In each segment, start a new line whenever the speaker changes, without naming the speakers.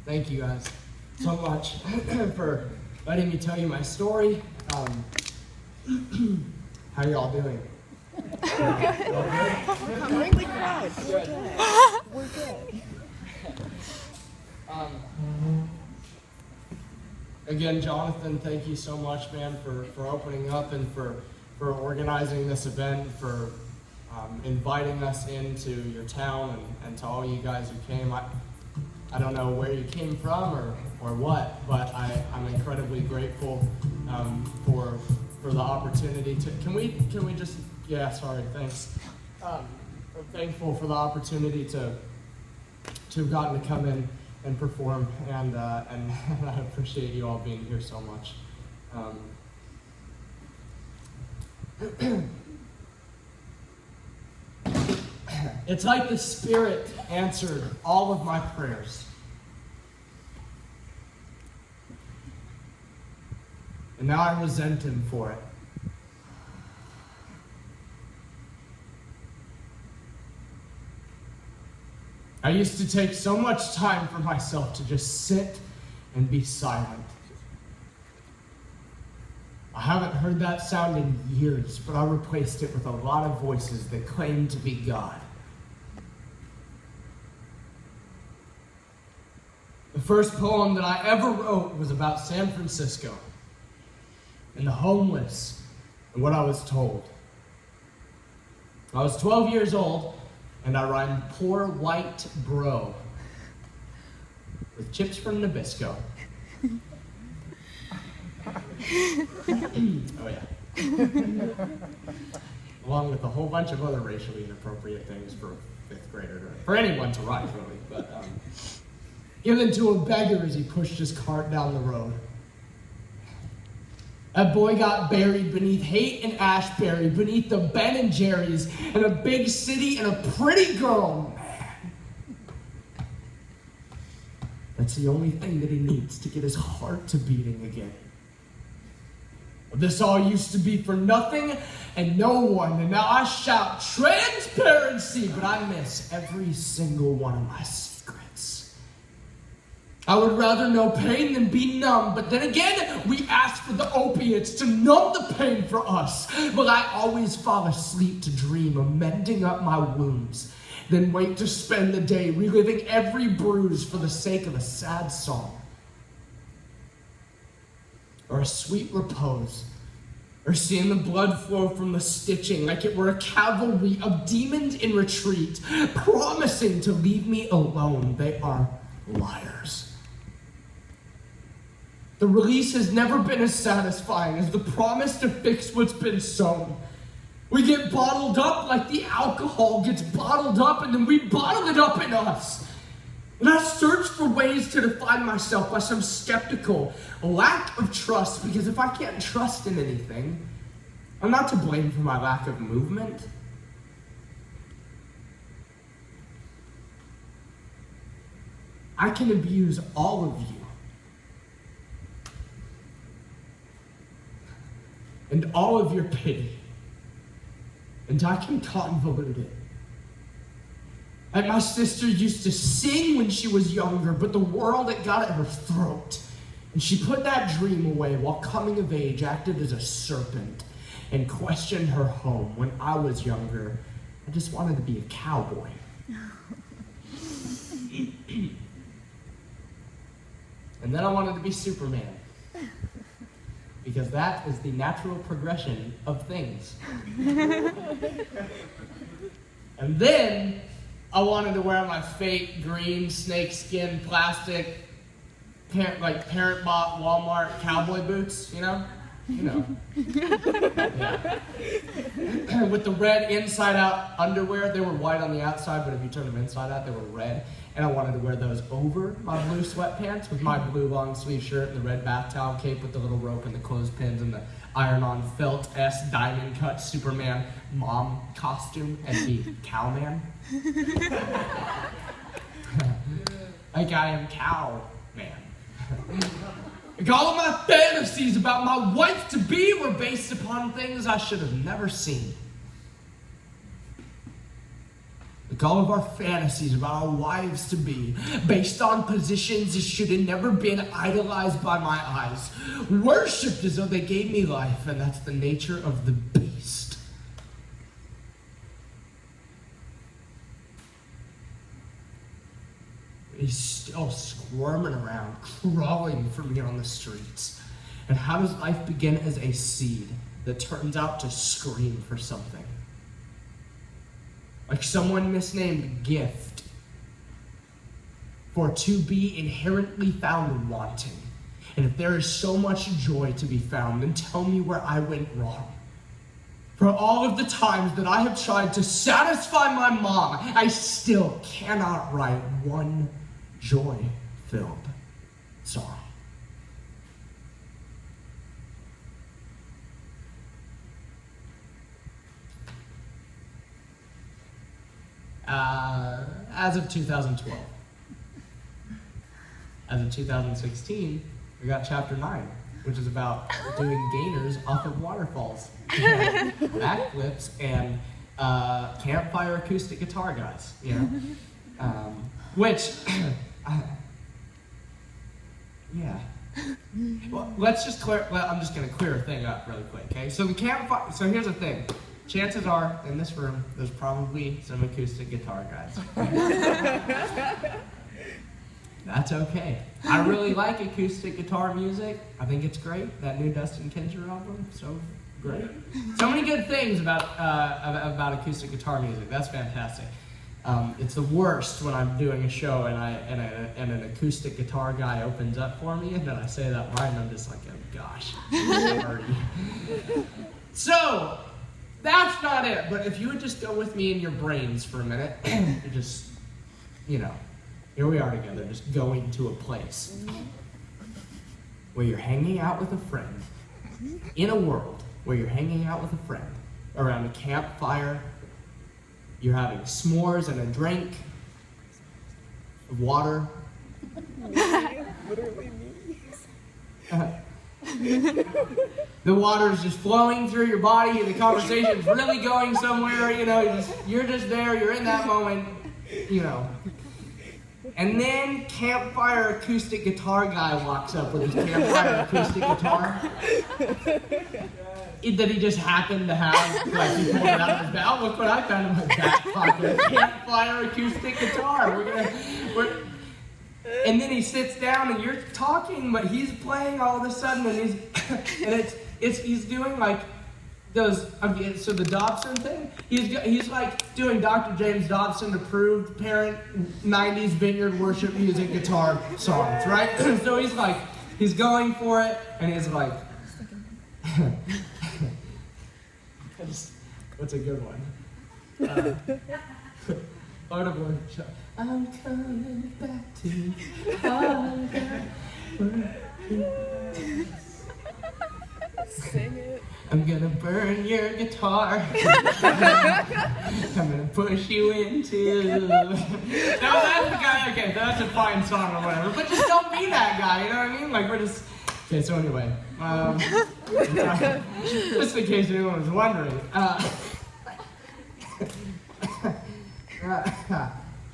Thank you guys so much for letting me tell you my story. How are y'all doing?
We're good. We're good.
Again, Jonathan, thank you so much, man, for opening up and for organizing this event, for inviting us into your town, and to all you guys who came. I don't know where you came from or what, but I'm incredibly grateful for the opportunity to. Can we just? Yeah, sorry. Thanks. I'm thankful for the opportunity to have gotten to come in and perform, and I appreciate you all being here so much. It's like the Spirit answered all of my prayers. And now I resent him for it. I used to take so much time for myself to just sit and be silent. I haven't heard that sound in years, but I replaced it with a lot of voices that claim to be God. The first poem that I ever wrote was about San Francisco and the homeless and what I was told. I was 12 years old, and I rhymed poor white bro with chips from Nabisco. Oh yeah. Along with a whole bunch of other racially inappropriate things for a fifth grader, for anyone to write, really. But given to a beggar as he pushed his cart down the road. That boy got buried beneath hate and Ashbury, beneath the Ben and Jerry's, in a big city and a pretty girl, man. That's the only thing that he needs to get his heart to beating again. This all used to be for nothing and no one, and now I shout transparency, but I miss every single one of my secrets. I would rather know pain than be numb, but then again, we ask for the opiates to numb the pain for us. But I always fall asleep to dream of mending up my wounds, then wait to spend the day reliving every bruise for the sake of a sad song. Or a sweet repose, or seeing the blood flow from the stitching like it were a cavalry of demons in retreat, promising to leave me alone. They are liars. The release has never been as satisfying as the promise to fix what's been sown. We get bottled up like the alcohol gets bottled up, and then we bottle it up in us. And I search for ways to define myself by some skeptical lack of trust, because if I can't trust in anything, I'm not to blame for my lack of movement. I can abuse all of you. And all of your pity. And I can convolute it. And my sister used to sing when she was younger, but the world had got at her throat. And she put that dream away while coming of age, acted as a serpent, and questioned her home. When I was younger, I just wanted to be a cowboy. And then I wanted to be Superman. Because that is the natural progression of things. And then I wanted to wear my fake green snakeskin plastic parent-bought Walmart cowboy boots, you know? Yeah. With the red inside-out underwear. They were white on the outside, but if you turn them inside out, they were red. And I wanted to wear those over my blue sweatpants with my blue long-sleeve shirt and the red bath towel cape with the little rope and the clothespins and the iron-on felt S diamond-cut Superman mom costume and be cowman. Like I am cow man. Like all of my fantasies about my wife-to-be were based upon things I should have never seen. Like all of our fantasies about our wives to be, based on positions that should have never been idolized by my eyes, worshipped as though they gave me life, and that's the nature of the beast. He's still squirming around, crawling for me on the streets. And how does life begin as a seed that turns out to scream for something? Like someone misnamed gift, for to be inherently found wanting. And if there is so much joy to be found, then tell me where I went wrong. For all of the times that I have tried to satisfy my mom, I still cannot write one joy-filled song. As of 2012. As of 2016, we got chapter 9, which is about doing gainers off of waterfalls, backflips, and campfire acoustic guitar guys, you know? Which, yeah. Well, let's just clear, well, I'm just gonna clear a thing up really quick, okay? So the campfire, so here's the thing. Chances are, in this room, there's probably some acoustic guitar guys. That's okay. I really like acoustic guitar music. I think it's great. That new Dustin Kinzer album, so great. So many good things about acoustic guitar music. That's fantastic. It's the worst when I'm doing a show and an acoustic guitar guy opens up for me, and then I say that line, and I'm just like, oh gosh, sorry. So, that's not it, but if you would just go with me in your brains for a minute, and just, you know, here we are together, just going to a place where you're hanging out with a friend, in a world where you're hanging out with a friend, around a campfire, you're having s'mores and a drink, of water.
Literally me.
The water's just flowing through your body, and the conversation's really going somewhere, you know, you're just there, you're in that moment, you know. And then campfire acoustic guitar guy walks up with his campfire acoustic guitar that he just happened to have, like he pulled it out of his bag. Oh, look what I found in my back pocket, a campfire acoustic guitar. And then he sits down and you're talking, but he's playing all of a sudden, and he's doing like those. So the Dobson thing, he's like doing Dr. James Dobson approved parent 90s vineyard worship music guitar songs, right? So he's going for it, and he's like, what's a good one? Lord of Worship. I'm coming back to you.
Sing it.
I'm gonna burn your guitar. I'm gonna push you into. No, that's the guy. Okay, that's a fine song or whatever. But just don't be that guy. You know what I mean? Like we're just. Okay, so anyway, just in case anyone was wondering.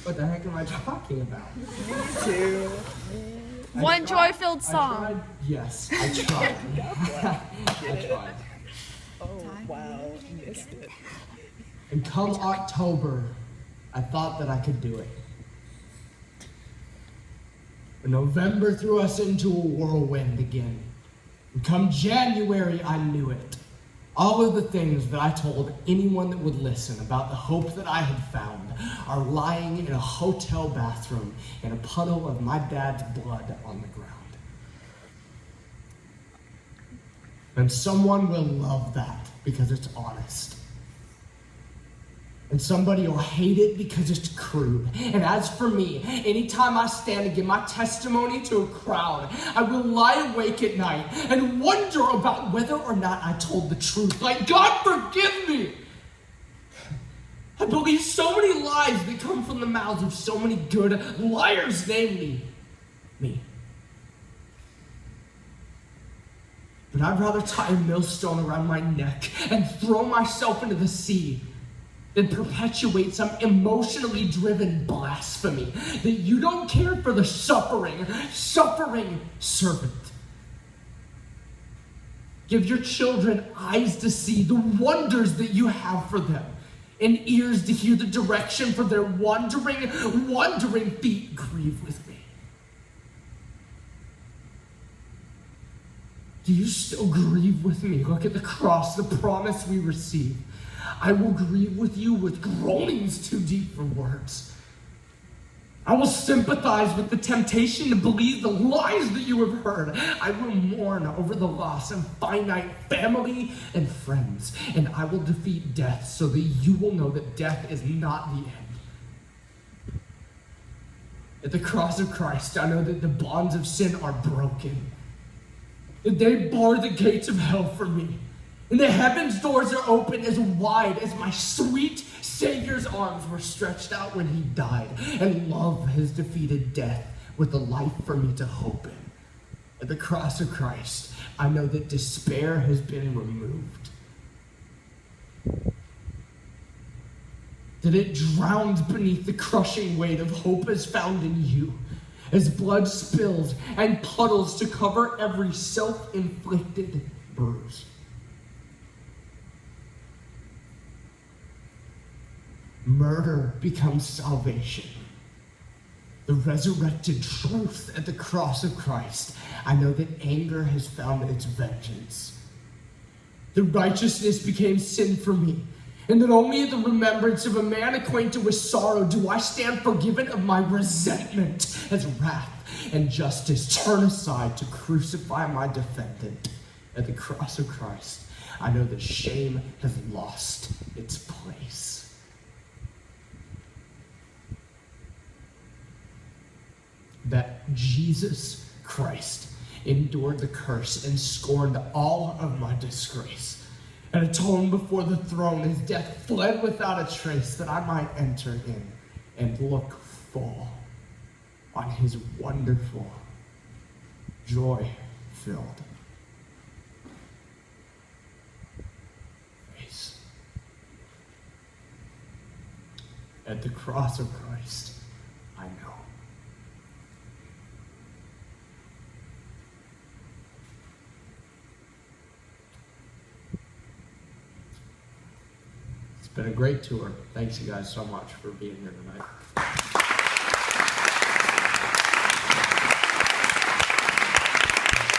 What the heck am I talking about?
Me too.
One joy-filled song.
Yes, I tried. I tried.
Oh, wow. Missed it.
And come October, I thought that I could do it. But November threw us into a whirlwind again. And come January, I knew it. All of the things that I told anyone that would listen about the hope that I had found are lying in a hotel bathroom in a puddle of my dad's blood on the ground. And someone will love that because it's honest. And somebody will hate it because it's crude. And as for me, anytime I stand and give my testimony to a crowd, I will lie awake at night and wonder about whether or not I told the truth. Like, God forgive me! I believe so many lies that come from the mouths of so many good liars, namely me. But I'd rather tie a millstone around my neck and throw myself into the sea then perpetuate some emotionally driven blasphemy that you don't care for the suffering servant. Give your children eyes to see the wonders that you have for them, and ears to hear the direction for their wandering feet. Grieve with me. Do you still grieve with me? Look at the cross, the promise we receive. I will grieve with you with groanings too deep for words. I will sympathize with the temptation to believe the lies that you have heard. I will mourn over the loss of finite family and friends, and I will defeat death so that you will know that death is not the end. At the cross of Christ, I know that the bonds of sin are broken, that they bar the gates of hell for me, and the heaven's doors are open as wide as my sweet Savior's arms were stretched out when he died, and love has defeated death with a life for me to hope in. At the cross of Christ, I know that despair has been removed, that it drowns beneath the crushing weight of hope is found in you, as blood spills and puddles to cover every self-inflicted bruise. Murder becomes salvation. The resurrected truth at the cross of Christ. I know that anger has found its vengeance. The righteousness became sin for me, and that only at the remembrance of a man acquainted with sorrow do I stand forgiven of my resentment as wrath and justice turn aside to crucify my defendant. At the cross of Christ, I know that shame has lost its place. That Jesus Christ endured the curse and scorned all of my disgrace, and atoned before the throne. His death fled without a trace, that I might enter in and look full on his wonderful, joy-filled face. At the cross of Christ, I know. It's been a great tour. Thanks you guys so much for being here tonight.